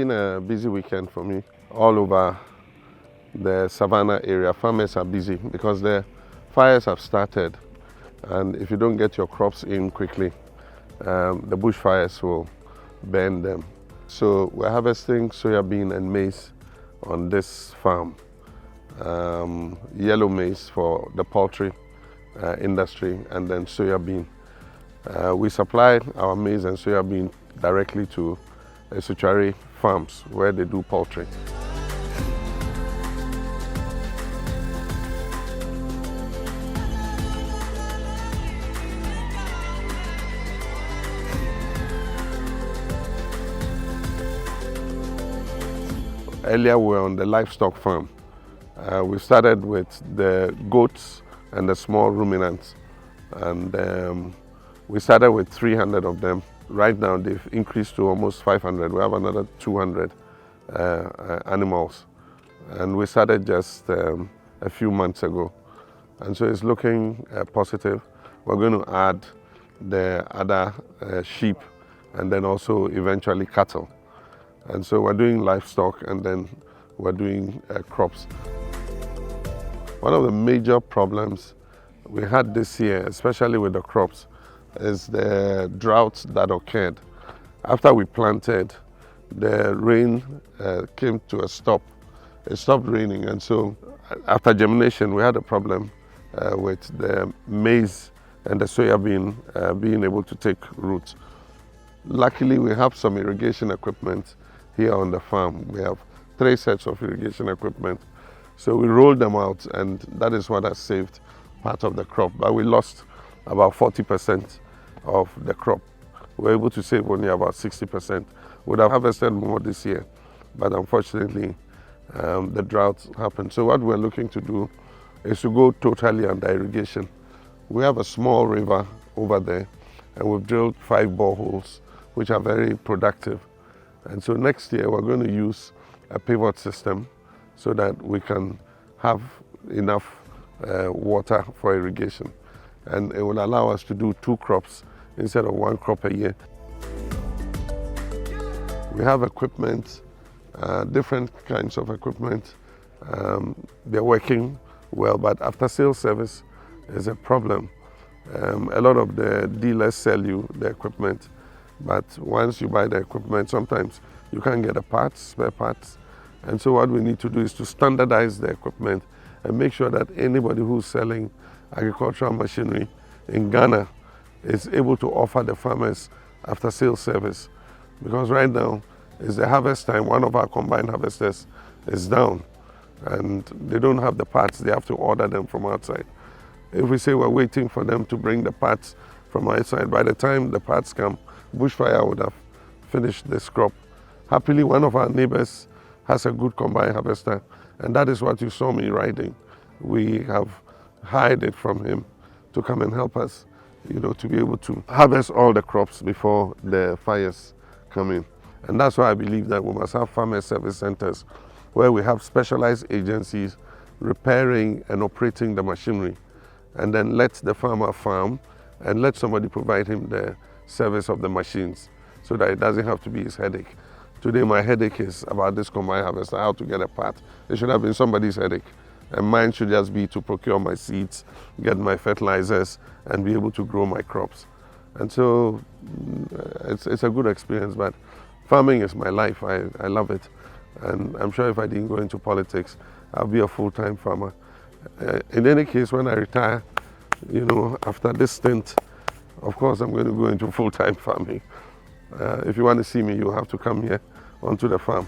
been a busy weekend for me. All over the Savannah area, farmers are busy because the fires have started, and if you don't get your crops in quickly, the bushfires will burn them. So we're harvesting soybean and maize on this farm. Yellow maize for the poultry industry, and then soybean. We supply our maize and soybean directly to estuary farms where they do poultry. Earlier we were on the livestock farm. We started with the goats and the small ruminants, and we started with 300 of them. Right now they've increased to almost 500. We have another 200 animals, and we started just a few months ago, and so it's looking positive. We're going to add the other sheep and then also eventually cattle. And so we're doing livestock, and then we're doing crops. One of the major problems we had this year, especially with the crops, is the drought that occurred. After we planted, the rain came to a stop. It stopped raining, and so after germination, we had a problem with the maize and the soybean being able to take root. Luckily, we have some irrigation equipment here on the farm. We have 3 sets of irrigation equipment. So we rolled them out, and that is what has saved part of the crop. But we lost about 40% of the crop. We were able to save only about 60%. We'd have harvested more this year, but unfortunately, the drought happened. So what we're looking to do is to go totally under irrigation. We have a small river over there, and we've drilled 5 boreholes, which are very productive. And so next year we're going to use a pivot system so that we can have enough water for irrigation. And it will allow us to do 2 crops instead of 1 crop a year. We have equipment, different kinds of equipment. They're working well, but after sales service is a problem. A lot of the dealers sell you the equipment, but once you buy the equipment, sometimes you can't get the parts, spare parts. And so what we need to do is to standardize the equipment and make sure that anybody who's selling agricultural machinery in Ghana is able to offer the farmers after sales service. Because right now is the harvest time. One of our combine harvesters is down, and they don't have the parts. They have to order them from outside. If we say we're waiting for them to bring the parts from outside, by the time the parts come, bushfire would have finished this crop. Happily, one of our neighbors has a good combine harvester, and that is what you saw me riding. We have hired it from him to come and help us, to be able to harvest all the crops before the fires come in. And that's why I believe that we must have farmer service centers where we have specialized agencies repairing and operating the machinery, and then let the farmer farm and let somebody provide him the service of the machines so that it doesn't have to be his headache. Today my headache is about this combine harvester, how to get a part. It should have been somebody's headache. And mine should just be to procure my seeds, get my fertilizers, and be able to grow my crops. And so it's a good experience, but farming is my life. I love it. And I'm sure if I didn't go into politics, I'll be a full-time farmer. In any case, when I retire, after this stint, of course, I'm going to go into full-time farming. If you want to see me, you'll have to come here onto the farm.